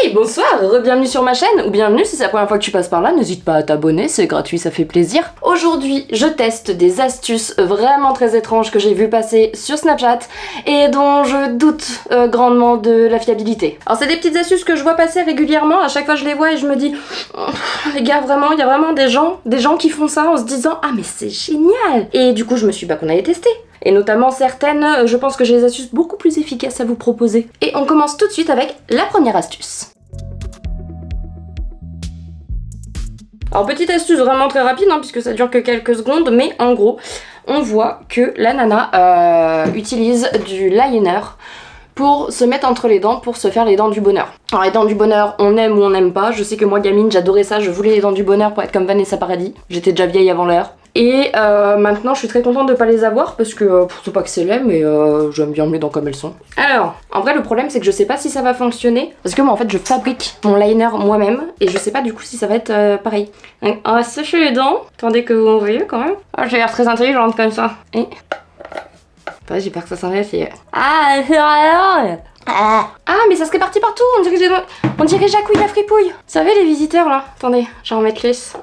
Hey, bonsoir, re-bienvenue sur ma chaîne, ou bienvenue si c'est la première fois que tu passes par là, n'hésite pas à t'abonner, c'est gratuit, ça fait plaisir. Aujourd'hui, je teste des astuces vraiment très étranges que j'ai vu passer sur Snapchat et dont je doute grandement de la fiabilité. Alors c'est des petites astuces que je vois passer régulièrement, à chaque fois je les vois et je me dis les gars, vraiment, il y a vraiment des gens qui font ça en se disant ah mais c'est génial. Et du coup je me suis qu'on allait tester. Et notamment certaines, je pense que j'ai des astuces beaucoup plus efficaces à vous proposer. Et on commence tout de suite avec la première astuce. Alors petite astuce vraiment très rapide, puisque ça dure que quelques secondes, mais en gros, on voit que la nana utilise du liner pour se mettre entre les dents, pour se faire les dents du bonheur. Alors les dents du bonheur, on aime ou on n'aime pas. Je sais que moi gamine, j'adorais ça, je voulais les dents du bonheur pour être comme Vanessa Paradis. J'étais déjà vieille avant l'heure. Et maintenant je suis très contente de pas les avoir parce que c'est pas que c'est laid, mais j'aime bien mes dents comme elles sont. Alors, en vrai le problème c'est que je sais pas si ça va fonctionner parce que moi en fait je fabrique mon liner moi-même et je sais pas du coup si ça va être pareil. Donc, on va sécher les dents, attendez que vous en voyez quand même. Ah, j'ai l'air très intelligente comme ça. Et... Enfin, j'ai peur que ça s'enlève et... Ah, c'est rien. Ah mais ça serait parti partout, on dirait Jacouille la fripouille. Vous savez les visiteurs là? Attendez, je vais en mettre lisse.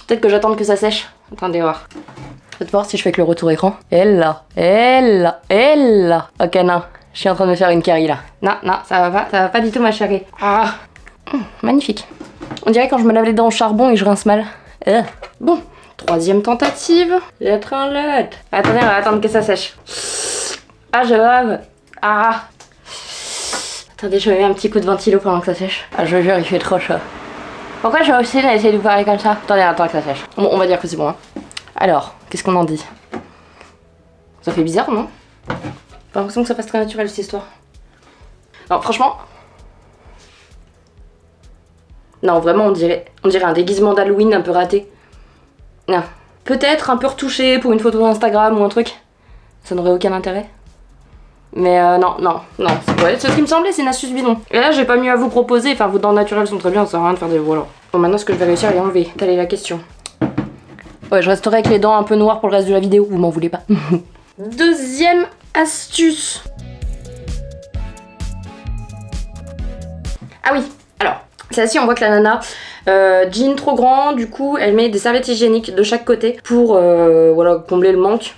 Peut-être que j'attende que ça sèche. Attendez voir. Faites voir si je fais que le retour écran. Elle là. Ok non, je suis en train de me faire une carie là. Non, ça va pas du tout ma chérie. Ah, magnifique. On dirait quand je me lave les dents au charbon et je rince mal. Bon, troisième tentative. Lettre en lettre. Attendez, on va attendre que ça sèche. Ah, je lave. Ah. Attendez, je me mets un petit coup de ventilo pendant que ça sèche. Ah, je jure, il fait trop chaud. Pourquoi je vais aussi essayer de vous parler comme ça? Attendez, attends que ça sèche. Bon, on va dire que c'est bon. Alors, qu'est-ce qu'on en dit? Ça fait bizarre, non? J'ai l'impression que ça passe très naturel cette histoire. Non, franchement. Non, vraiment, on dirait un déguisement d'Halloween un peu raté. Non. Peut-être un peu retouché pour une photo d'Instagram ou un truc. Ça n'aurait aucun intérêt. Mais non. Ouais, c'est ce qui me semblait, c'est une astuce bidon. Et là, j'ai pas mieux à vous proposer. Enfin, vos dents naturelles sont très bien, ça sert à rien de faire des voilà. Bon, maintenant, ce que je vais réussir à les enlever. Telle est la question. Ouais, je resterai avec les dents un peu noires pour le reste de la vidéo, vous m'en voulez pas. Deuxième astuce. Ah oui, alors, celle-ci, on voit que la nana, jean trop grand, du coup, elle met des serviettes hygiéniques de chaque côté pour, voilà, combler le manque.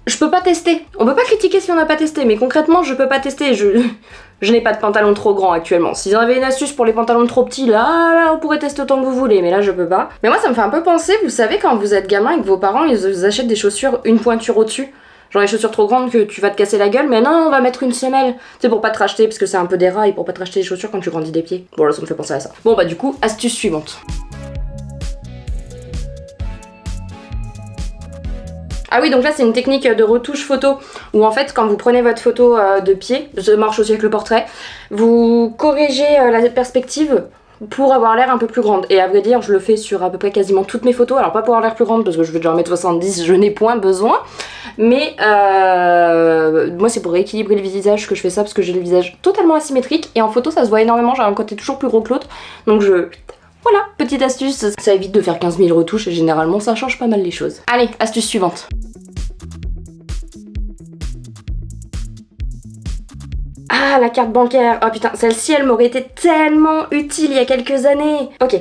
Je peux pas tester. On peut pas critiquer si on n'a pas testé, mais concrètement, je peux pas tester. Je n'ai pas de pantalon trop grand actuellement. Si vous avez une astuce pour les pantalons trop petits, là, vous pourrez tester autant que vous voulez, mais là, je peux pas. Mais moi, ça me fait un peu penser, vous savez, quand vous êtes gamin et que vos parents, ils vous achètent des chaussures une pointure au-dessus. Genre les chaussures trop grandes que tu vas te casser la gueule, mais non, on va mettre une semelle. C'est pour pas te racheter, parce que c'est un peu des rails, pour pas te racheter les chaussures quand tu grandis des pieds. Bon, là, ça me fait penser à ça. Bon, bah, du coup, astuce suivante. Ah oui, donc là c'est une technique de retouche photo où en fait quand vous prenez votre photo de pied, ça marche aussi avec le portrait, vous corrigez la perspective pour avoir l'air un peu plus grande. Et à vrai dire, je le fais sur à peu près quasiment toutes mes photos, alors pas pour avoir l'air plus grande parce que je vais déjà 1m70, je n'ai point besoin, mais moi c'est pour rééquilibrer le visage que je fais ça parce que j'ai le visage totalement asymétrique et en photo ça se voit énormément, j'ai un côté toujours plus gros que l'autre, donc voilà, petite astuce, ça évite de faire 15 000 retouches et généralement ça change pas mal les choses. Allez, astuce suivante. Ah, la carte bancaire. Oh putain, celle-ci elle m'aurait été tellement utile il y a quelques années. Ok.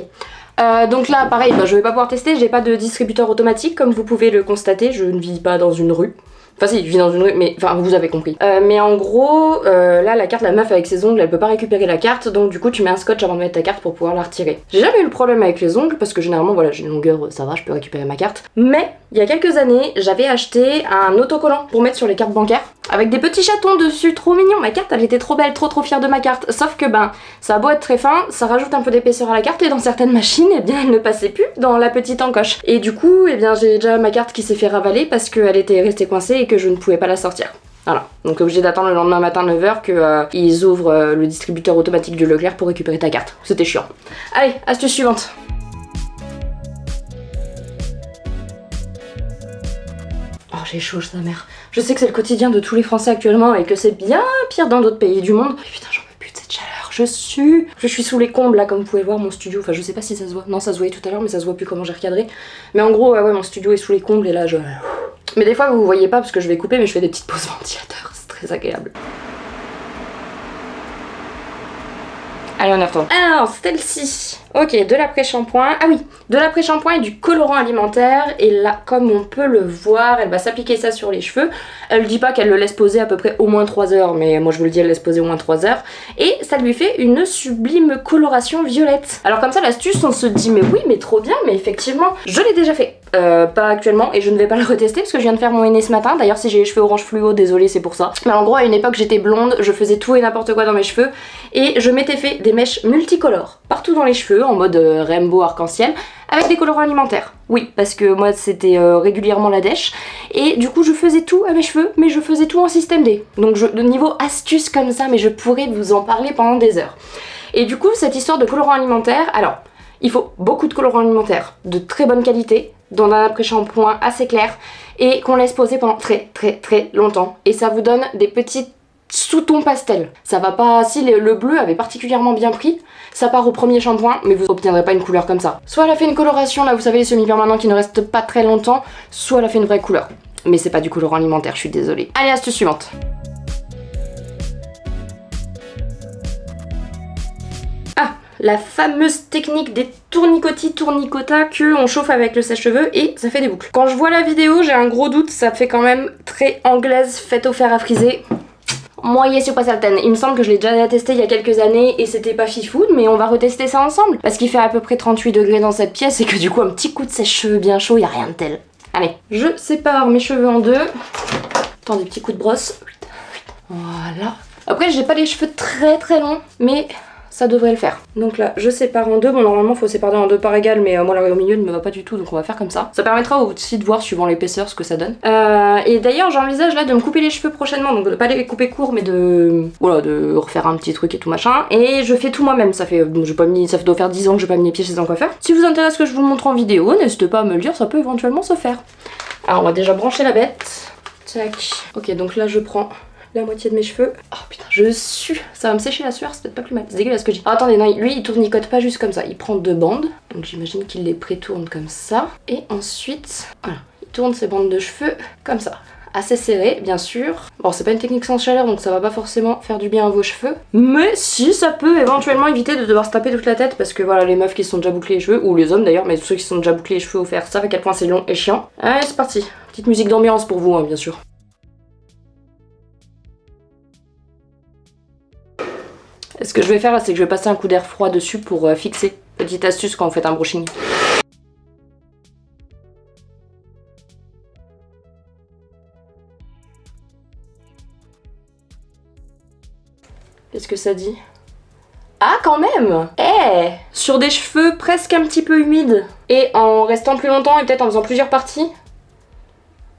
Donc là, pareil, je vais pas pouvoir tester, j'ai pas de distributeur automatique comme vous pouvez le constater, je ne vis pas dans une rue. Enfin si, je vis dans une rue, mais enfin vous avez compris. Mais en gros, là la carte, la meuf avec ses ongles, elle peut pas récupérer la carte, donc du coup tu mets un scotch avant de mettre ta carte pour pouvoir la retirer. J'ai jamais eu le problème avec les ongles parce que généralement voilà j'ai une longueur, ça va, je peux récupérer ma carte. Mais il y a quelques années, j'avais acheté un autocollant pour mettre sur les cartes bancaires avec des petits chatons dessus, trop mignon. Ma carte elle était trop belle, trop fière de ma carte. Sauf que ça a beau être très fin, ça rajoute un peu d'épaisseur à la carte et dans certaines machines, eh bien elle ne passait plus dans la petite encoche. Et du coup, eh bien j'ai déjà ma carte qui s'est fait ravaler parce qu'elle était restée coincée et que je ne pouvais pas la sortir. Voilà, donc obligé d'attendre le lendemain matin 9h que ils ouvrent le distributeur automatique du Leclerc pour récupérer ta carte. C'était chiant. Allez, astuce suivante. Oh j'ai chaud sa mère. Je sais que c'est le quotidien de tous les Français actuellement et que c'est bien pire dans d'autres pays du monde. Mais putain j'en peux plus de cette chaleur, je suis sous les combles là comme vous pouvez voir mon studio. Enfin je sais pas si ça se voit, non ça se voyait tout à l'heure mais ça se voit plus comment j'ai recadré. Mais en gros ouais mon studio est sous les combles et là je... Mais des fois vous voyez pas parce que je vais couper mais je fais des petites pauses ventilateurs, c'est très agréable. Allez, on y retourne. Alors, celle-ci. Ok, de l'après-shampoing. Ah oui, de l'après-shampoing et du colorant alimentaire. Et là, comme on peut le voir, elle va s'appliquer ça sur les cheveux. Elle dit pas qu'elle le laisse poser à peu près au moins 3 heures, mais moi je vous le dis, elle laisse poser au moins 3 heures. Et ça lui fait une sublime coloration violette. Alors comme ça, l'astuce, on se dit, mais oui, mais trop bien, mais effectivement, je l'ai déjà fait. Pas actuellement, et je ne vais pas le retester parce que je viens de faire mon henné ce matin. D'ailleurs, si j'ai les cheveux orange fluo, désolé, c'est pour ça. Mais en gros, à une époque, j'étais blonde, je faisais tout et n'importe quoi dans mes cheveux, et je m'étais fait des mèches multicolores partout dans les cheveux, en mode rainbow arc-en-ciel, avec des colorants alimentaires. Oui, parce que moi, c'était régulièrement la dèche, et du coup, je faisais tout à mes cheveux, mais je faisais tout en système D. Donc, de niveau astuce comme ça, mais je pourrais vous en parler pendant des heures. Et du coup, cette histoire de colorant alimentaire, alors, il faut beaucoup de colorants alimentaires de très bonne qualité, dans un après-shampoing assez clair, et qu'on laisse poser pendant très longtemps. Et ça vous donne des petits sous-tons pastel. Ça va pas... Si le bleu avait particulièrement bien pris, ça part au premier shampoing, mais vous obtiendrez pas une couleur comme ça. Soit elle a fait une coloration, là vous savez les semi-permanents qui ne restent pas très longtemps, soit elle a fait une vraie couleur. Mais c'est pas du colorant alimentaire, je suis désolée. Allez, astuce suivante. La fameuse technique des tournicota que on chauffe avec le sèche-cheveux et ça fait des boucles. Quand je vois la vidéo, j'ai un gros doute, ça fait quand même très anglaise, faite au fer à friser. Moyen c'est pas certaine. Il me semble que je l'ai déjà testé il y a quelques années et c'était pas fifou, mais on va retester ça ensemble. Parce qu'il fait à peu près 38 degrés dans cette pièce et que du coup un petit coup de sèche-cheveux bien chaud, y a rien de tel. Allez, je sépare mes cheveux en deux. Attends, des petits coups de brosse. Voilà. Après j'ai pas les cheveux très longs, mais... ça devrait le faire. Donc là, je sépare en deux. Bon, normalement, faut séparer en deux parts égales, mais moi, là, au milieu ne me va pas du tout, donc on va faire comme ça. Ça permettra aussi de voir, suivant l'épaisseur, ce que ça donne. Et d'ailleurs, j'envisage là de me couper les cheveux prochainement, donc de pas les couper courts, mais de... voilà, de refaire un petit truc et tout machin. Et je fais tout moi-même. Ça fait... bon, ça doit faire 10 ans que j'ai pas mis les pieds chez un coiffeur. Si vous intéresse que je vous le montre en vidéo, n'hésitez pas à me le dire, ça peut éventuellement se faire. Alors, on va déjà brancher la bête. Tac. Ok, donc là, je prends... la moitié de mes cheveux. Oh putain, je sue. Ça va me sécher la sueur, c'est peut-être pas plus mal. C'est dégueulasse ce que je dis. Oh, attendez, non, lui il tournicote pas juste comme ça. Il prend 2 bandes. Donc j'imagine qu'il les prétourne comme ça. Et ensuite, voilà, il tourne ses bandes de cheveux comme ça. Assez serré, bien sûr. Bon, c'est pas une technique sans chaleur, donc ça va pas forcément faire du bien à vos cheveux. Mais si, ça peut éventuellement éviter de devoir se taper toute la tête, parce que voilà, les meufs qui se sont déjà bouclés les cheveux, ou les hommes d'ailleurs, mais ceux qui se sont déjà bouclés les cheveux au fer savent à quel point c'est long et chiant. Allez, c'est parti. Petite musique d'ambiance pour vous, hein, bien sûr. Ce que je vais faire là, c'est que je vais passer un coup d'air froid dessus pour fixer. Petite astuce quand vous faites un brushing. Qu'est-ce que ça dit? Ah, quand même! Eh! Sur des cheveux presque un petit peu humides, et en restant plus longtemps et peut-être en faisant plusieurs parties,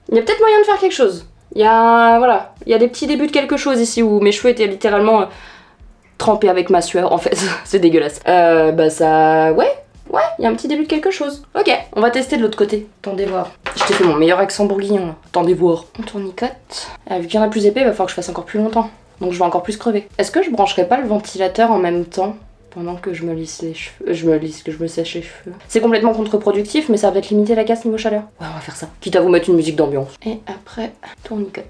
il y a peut-être moyen de faire quelque chose. Il y a... voilà. Il y a des petits débuts de quelque chose ici où mes cheveux étaient littéralement... trempé avec ma sueur en fait, c'est dégueulasse. Bah ça... ouais, il y a un petit début de quelque chose. Ok, on va tester de l'autre côté. Attendez voir. Je t'ai fait mon meilleur accent bourguignon là. Attendez voir. On tournicote. Vu qu'il y en a plus épais, il va falloir que je fasse encore plus longtemps. Donc je vais encore plus crever. Est-ce que je brancherai pas le ventilateur en même temps pendant que je me lisse les cheveux, que je me sèche les cheveux? C'est complètement contre-productif, mais ça va peut-être limiter la casse niveau chaleur. Ouais, on va faire ça. Quitte à vous mettre une musique d'ambiance. Et après, tournicote.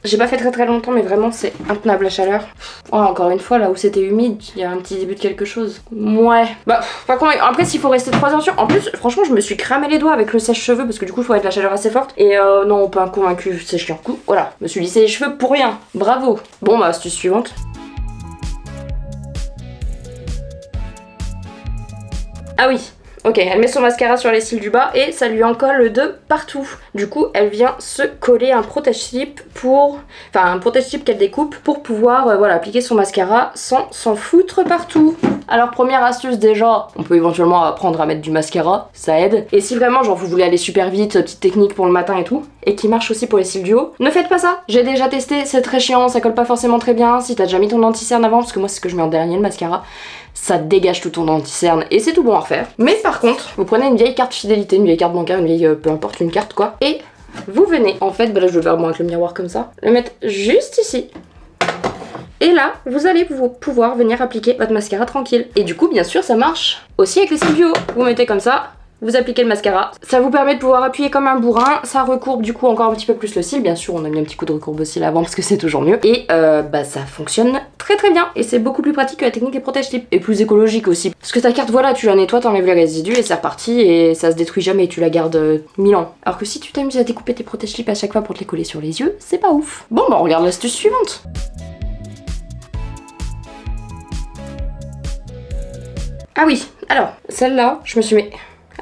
J'ai pas fait très longtemps, mais vraiment c'est intenable la chaleur. Oh, encore une fois, là où c'était humide, il y a un petit début de quelque chose. Ouais. Bah, pas convaincu. Après, s'il faut rester 3 heures sur. En plus, franchement, je me suis cramé les doigts avec le sèche-cheveux parce que du coup, il faut être la chaleur assez forte. Et non, pas convaincu, c'est chiant. Coup, voilà. Je me suis lissé les cheveux pour rien. Bravo. Bon, bah, astuce suivante. Ah oui. Ok, elle met son mascara sur les cils du bas et ça lui en colle de partout. Du coup, elle vient se coller un protège-slip pour... enfin, un protège-slip qu'elle découpe pour pouvoir voilà, appliquer son mascara sans s'en foutre partout. Alors, première astuce déjà, on peut éventuellement apprendre à mettre du mascara, ça aide. Et si vraiment, genre, vous voulez aller super vite, petite technique pour le matin et tout, et qui marche aussi pour les cils du haut, ne faites pas ça. J'ai déjà testé, c'est très chiant, ça colle pas forcément très bien. Si t'as déjà mis ton anti-cerne avant, parce que moi, c'est ce que je mets en dernier, le mascara, ça dégage tout ton anti-cerne et c'est tout bon à refaire. Mais par contre, vous prenez une vieille carte fidélité, une vieille carte bancaire, une vieille, peu importe, une carte quoi, et vous venez, en fait, bah là je vais faire bon avec le miroir comme ça, le mettre juste ici. Et là, vous allez pouvoir venir appliquer votre mascara tranquille. Et du coup, bien sûr, ça marche aussi avec les cils du haut. Vous mettez comme ça, vous appliquez le mascara. Ça vous permet de pouvoir appuyer comme un bourrin, ça recourbe du coup encore un petit peu plus le cil. Bien sûr, on a mis un petit coup de recourbe au cil avant parce que c'est toujours mieux. Et bah ça fonctionne très très bien. Et c'est beaucoup plus pratique que la technique des protège-types. Et plus écologique aussi. Parce que ta carte, voilà, tu la nettoies, t'enlèves les résidus et c'est reparti et ça se détruit jamais et tu la gardes 1000 ans. Alors que si tu t'amuses à découper tes protège-types à chaque fois pour te les coller sur les yeux, c'est pas ouf. Bon bah on regarde l'astuce suivante. Ah oui, alors, celle-là, je me suis mis...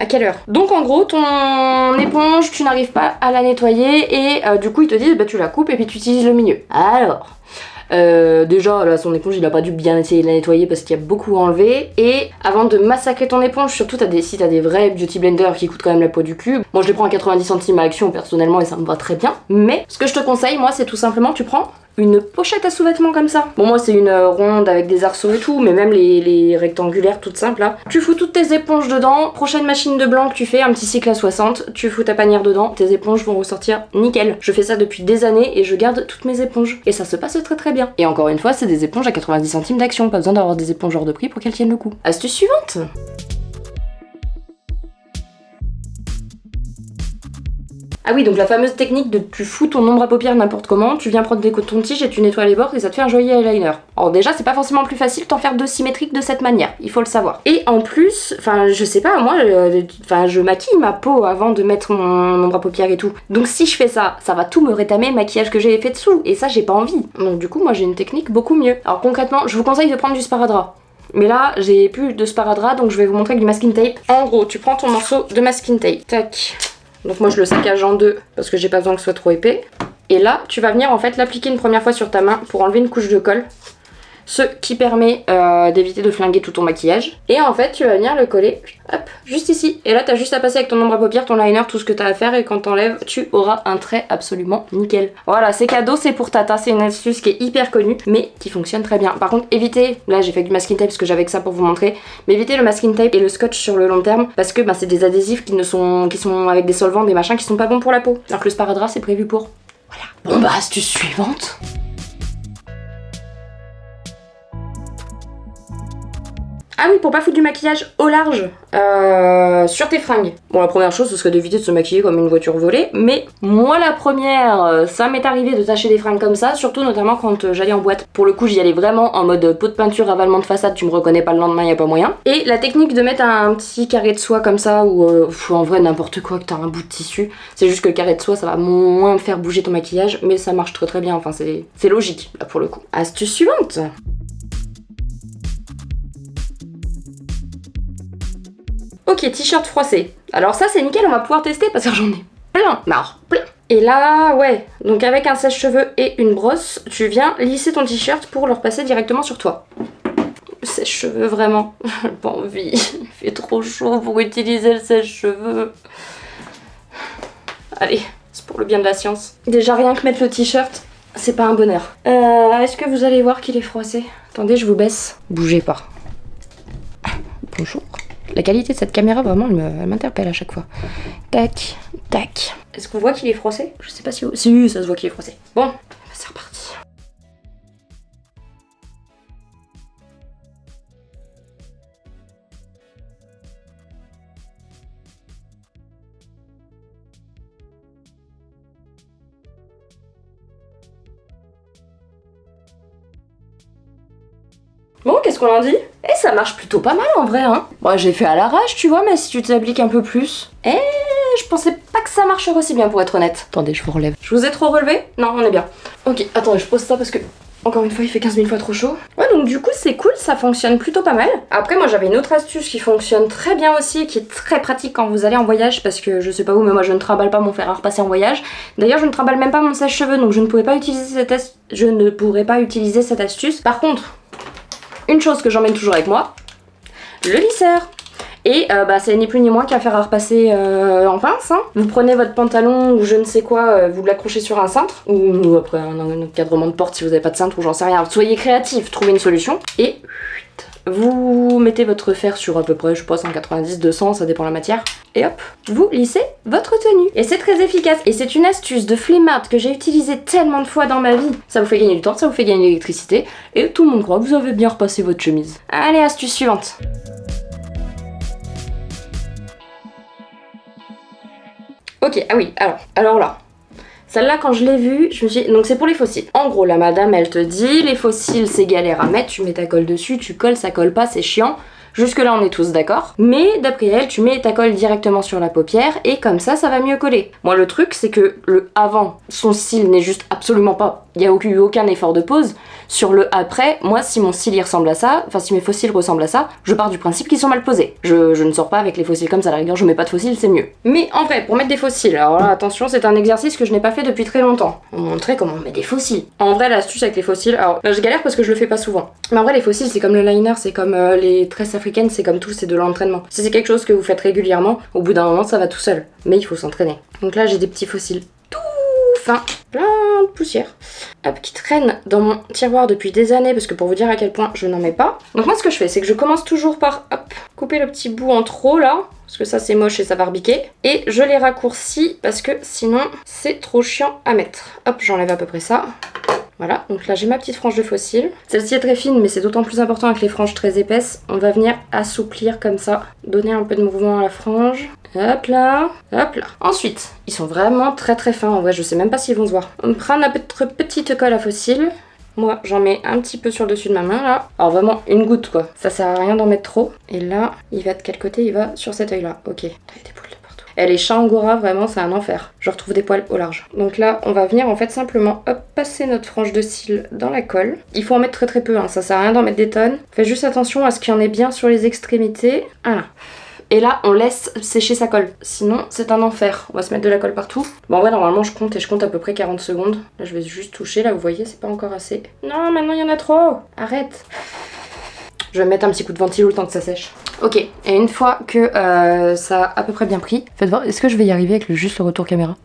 À quelle heure? Donc en gros, ton éponge, tu n'arrives pas à la nettoyer et du coup ils te disent bah tu la coupes et puis tu utilises le milieu. Alors, déjà là son éponge il a pas dû bien essayer de la nettoyer parce qu'il y a beaucoup enlevé. Et avant de massacrer ton éponge, surtout si t'as des vrais beauty blenders qui coûtent quand même la peau du cul. Moi je les prends à 90 centimes à Action personnellement et ça me va très bien. Mais ce que je te conseille moi c'est tout simplement tu prends une pochette à sous-vêtements comme ça. Bon moi c'est une ronde avec des arceaux et tout, mais même les rectangulaires toutes simples là. Tu fous toutes tes éponges dedans, prochaine machine de blanc que tu fais, un petit cycle à 60, tu fous ta panière dedans, tes éponges vont ressortir nickel. Je fais ça depuis des années et je garde toutes mes éponges. Et ça se passe très très bien. Et encore une fois c'est des éponges à 90 centimes d'Action, pas besoin d'avoir des éponges hors de prix pour qu'elles tiennent le coup. Astuce suivante. Ah oui, donc la fameuse technique de tu fous ton ombre à paupières n'importe comment, tu viens prendre des cotons-tiges et tu nettoies les bords et ça te fait un joli eyeliner. Alors déjà, c'est pas forcément plus facile d'en faire deux symétriques de cette manière, il faut le savoir. Et en plus, enfin je sais pas, moi, je maquille ma peau avant de mettre mon ombre à paupières et tout. Donc si je fais ça, ça va tout me rétamer le maquillage que j'ai fait dessous et ça j'ai pas envie. Donc du coup, moi j'ai une technique beaucoup mieux. Alors concrètement, je vous conseille de prendre du sparadrap. Mais là, j'ai plus de sparadrap, donc je vais vous montrer avec du masking tape. En gros, tu prends ton morceau de masking tape, tac. Donc moi je le saccage en deux parce que j'ai pas besoin que ce soit trop épais. Et là tu vas venir en fait l'appliquer une première fois sur ta main pour enlever une couche de colle. Ce qui permet d'éviter de flinguer tout ton maquillage. Et en fait tu vas venir le coller hop, juste ici. Et là t'as juste à passer avec ton ombre à paupières, ton liner, tout ce que t'as à faire. Et quand t'enlèves tu auras un trait absolument nickel. Voilà, c'est cadeau, c'est pour Tata. C'est une astuce qui est hyper connue mais qui fonctionne très bien. Par contre évitez, là j'ai fait du masking tape parce que j'avais que ça pour vous montrer. Mais évitez le masking tape et le scotch sur le long terme. Parce que c'est des adhésifs qui sont avec des solvants, des machins qui sont pas bons pour la peau. Alors que le sparadrap c'est prévu pour. Voilà. Bon bah astuce suivante. Ah oui, pour pas foutre du maquillage au large sur tes fringues. Bon, la première chose, ce serait d'éviter de se maquiller comme une voiture volée. Mais moi, la première, ça m'est arrivé de tacher des fringues comme ça, surtout notamment quand j'allais en boîte. Pour le coup, j'y allais vraiment en mode pot de peinture, ravalement de façade, tu me reconnais pas le lendemain, y a pas moyen. Et la technique de mettre un petit carré de soie comme ça, ou en vrai n'importe quoi, que t'as un bout de tissu, c'est juste que le carré de soie, ça va moins faire bouger ton maquillage, mais ça marche très très bien, enfin c'est logique, là pour le coup. Astuce suivante. Ok, t-shirt froissé. Alors ça c'est nickel, on va pouvoir tester parce que j'en ai plein. Alors, plein. Et là, ouais, donc avec un sèche-cheveux et une brosse, tu viens lisser ton t-shirt pour le repasser directement sur toi. Sèche-cheveux, vraiment, j'ai pas envie. Il fait trop chaud pour utiliser le sèche-cheveux. Allez, c'est pour le bien de la science. Déjà rien que mettre le t-shirt, c'est pas un bonheur. Est-ce que vous allez voir qu'il est froissé? Attendez, je vous baisse. Bougez pas. Bonjour. La qualité de cette caméra, vraiment, elle m'interpelle à chaque fois. Tac, tac. Est-ce qu'on voit qu'il est froissé? Je sais pas si... Si, ça se voit qu'il est froissé. Bon, c'est reparti. Bon, qu'est-ce qu'on en dit? Eh, ça marche plutôt pas mal en vrai, hein. Bon, j'ai fait à l'arrache, tu vois, mais si tu t'appliques un peu plus... je pensais pas que ça marcherait aussi bien pour être honnête. Attendez, je vous relève. Je vous ai trop relevé? Non, on est bien. Ok, attendez, je pose ça parce que... Encore une fois, il fait 15 000 fois trop chaud. Ouais, donc du coup, c'est cool, ça fonctionne plutôt pas mal. Après, moi, j'avais une autre astuce qui fonctionne très bien aussi, qui est très pratique quand vous allez en voyage, parce que je sais pas où, mais moi, je ne trimballe pas mon fer à repasser en voyage. D'ailleurs, je ne trimballe même pas mon sèche-cheveux, donc je ne pourrais pas utiliser cette astuce. Par contre, une chose que j'emmène toujours avec moi, le lisseur. Et c'est ni plus ni moins qu'à faire à repasser en pince. Hein. Vous prenez votre pantalon ou je ne sais quoi, vous l'accrochez sur un cintre, ou après un encadrement de porte si vous n'avez pas de cintre ou j'en sais rien. Soyez créatifs, trouvez une solution. Et vous mettez votre fer sur à peu près, je sais pas, 190, 200, ça dépend de la matière. Et hop, vous lissez votre tenue. Et c'est très efficace. Et c'est une astuce de flemmard que j'ai utilisée tellement de fois dans ma vie. Ça vous fait gagner du temps, ça vous fait gagner de l'électricité. Et tout le monde croit que vous avez bien repassé votre chemise. Allez, astuce suivante. Ok, ah oui, alors là. Celle-là, quand je l'ai vue, je me suis dit, donc c'est pour les fossiles. En gros, la madame, elle te dit, les fossiles, c'est galère à mettre, tu mets ta colle dessus, tu colles, ça colle pas, c'est chiant. Jusque-là, on est tous d'accord. Mais d'après elle, tu mets ta colle directement sur la paupière et comme ça va mieux coller. Moi, le truc, c'est que le avant, son cil n'est juste absolument pas... Il n'y a eu aucun effort de pause. Sur le après, moi, si mon cil il ressemble à ça, enfin si mes fossiles ressemblent à ça, je pars du principe qu'ils sont mal posés. Je ne sors pas avec les fossiles comme ça, à la rigueur, je mets pas de fossiles, c'est mieux. Mais en vrai, pour mettre des fossiles, alors là, attention, c'est un exercice que je n'ai pas fait depuis très longtemps. On va montrer comment on met des fossiles. En vrai, l'astuce avec les fossiles, alors là, je galère parce que je le fais pas souvent. Mais en vrai, les fossiles, c'est comme le liner, c'est comme les tresses africaines, c'est comme tout, c'est de l'entraînement. Si c'est quelque chose que vous faites régulièrement, au bout d'un moment, ça va tout seul. Mais il faut s'entraîner. Donc là, j'ai des petits fossiles tout fins, plein de poussière, hop, qui traînent dans mon tiroir depuis des années, parce que pour vous dire à quel point je n'en mets pas. Donc moi, ce que je fais, c'est que je commence toujours par, hop, couper le petit bout en trop, là, parce que ça, c'est moche et ça va rebiquer. Et je les raccourcis, parce que sinon, c'est trop chiant à mettre. Hop, j'enlève à peu près ça. Voilà, donc là j'ai ma petite frange de fossile. Celle-ci est très fine, mais c'est d'autant plus important avec les franges très épaisses. On va venir assouplir comme ça, donner un peu de mouvement à la frange. Hop là, hop là. Ensuite, ils sont vraiment très très fins. En vrai, je sais même pas s'ils vont se voir. On prend notre petite colle à fossile. Moi, j'en mets un petit peu sur le dessus de ma main, là. Alors vraiment, une goutte, quoi. Ça sert à rien d'en mettre trop. Et là, il va de quel côté? Il va sur cet œil-là. Ok. Il y a des boules de partout. Elle est chat angora, vraiment, c'est un enfer. Je retrouve des poils au large. Donc là, on va venir, en fait, simplement, hop, passer notre frange de cils dans la colle. Il faut en mettre très très peu, hein. Ça sert à rien d'en mettre des tonnes. Faites juste attention à ce qu'il y en ait bien sur les extrémités. Voilà. Et là, on laisse sécher sa colle. Sinon, c'est un enfer. On va se mettre de la colle partout. Bon, ouais, normalement, je compte et je compte à peu près 40 secondes. Là, je vais juste toucher. Là, vous voyez, c'est pas encore assez. Non, maintenant, il y en a trop. Arrête. Je vais mettre un petit coup de ventilo le temps que ça sèche. Ok, et une fois que ça a à peu près bien pris, faites voir, est-ce que je vais y arriver avec juste le retour caméra?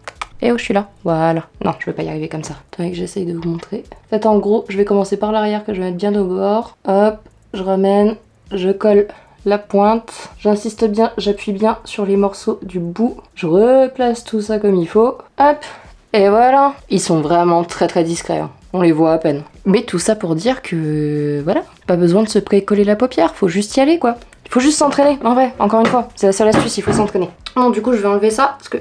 Eh oh, je suis là. Voilà. Non, je vais pas y arriver comme ça. Attendez que j'essaye de vous montrer. En fait, en gros, je vais commencer par l'arrière que je vais mettre bien au bord. Hop, je ramène, je colle la pointe, j'insiste bien, j'appuie bien sur les morceaux du bout, je replace tout ça comme il faut, hop, et voilà. Ils sont vraiment très très discrets, hein. On les voit à peine. Mais tout ça pour dire que, voilà, pas besoin de se précoller la paupière, faut juste y aller quoi. Il faut juste s'entraîner, en vrai, encore une fois, c'est la seule astuce, il faut s'entraîner. Non, du coup je vais enlever ça, parce que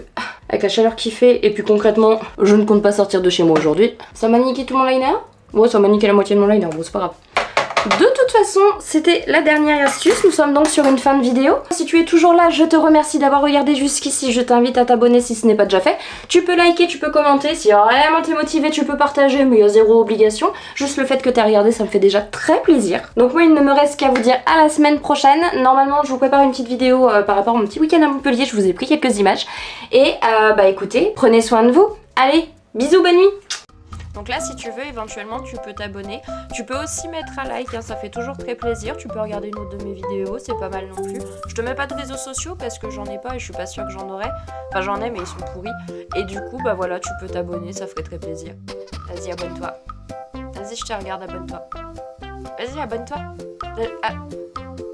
avec la chaleur qu'il fait, et puis concrètement, je ne compte pas sortir de chez moi aujourd'hui. Ça m'a niqué tout mon liner? Ouais, ça m'a niqué la moitié de mon liner, bon c'est pas grave. De toute façon, c'était la dernière astuce. Nous sommes donc sur une fin de vidéo. Si tu es toujours là, je te remercie d'avoir regardé jusqu'ici. Je t'invite à t'abonner si ce n'est pas déjà fait. Tu peux liker, tu peux commenter. Si vraiment t'es motivé, tu peux partager, mais il y a zéro obligation. Juste le fait que t'aies regardé, ça me fait déjà très plaisir. Donc moi, il ne me reste qu'à vous dire à la semaine prochaine. Normalement, je vous prépare une petite vidéo par rapport à mon petit week-end à Montpellier. Je vous ai pris quelques images. Et bah écoutez, prenez soin de vous. Allez, bisous, bonne nuit. Donc là, si tu veux, éventuellement, tu peux t'abonner. Tu peux aussi mettre un like, hein, ça fait toujours très plaisir. Tu peux regarder une autre de mes vidéos, c'est pas mal non plus. Je te mets pas de réseaux sociaux parce que j'en ai pas et je suis pas sûre que j'en aurai. Enfin, j'en ai, mais ils sont pourris. Et du coup, bah voilà, tu peux t'abonner, ça ferait très plaisir. Vas-y, abonne-toi. Vas-y, je te regarde, abonne-toi. Vas-y, abonne-toi. Ah.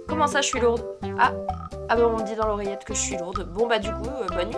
Comment ça, je suis lourde? Ah, bah on me dit dans l'oreillette que je suis lourde. Bon, bah du coup, bonne nuit.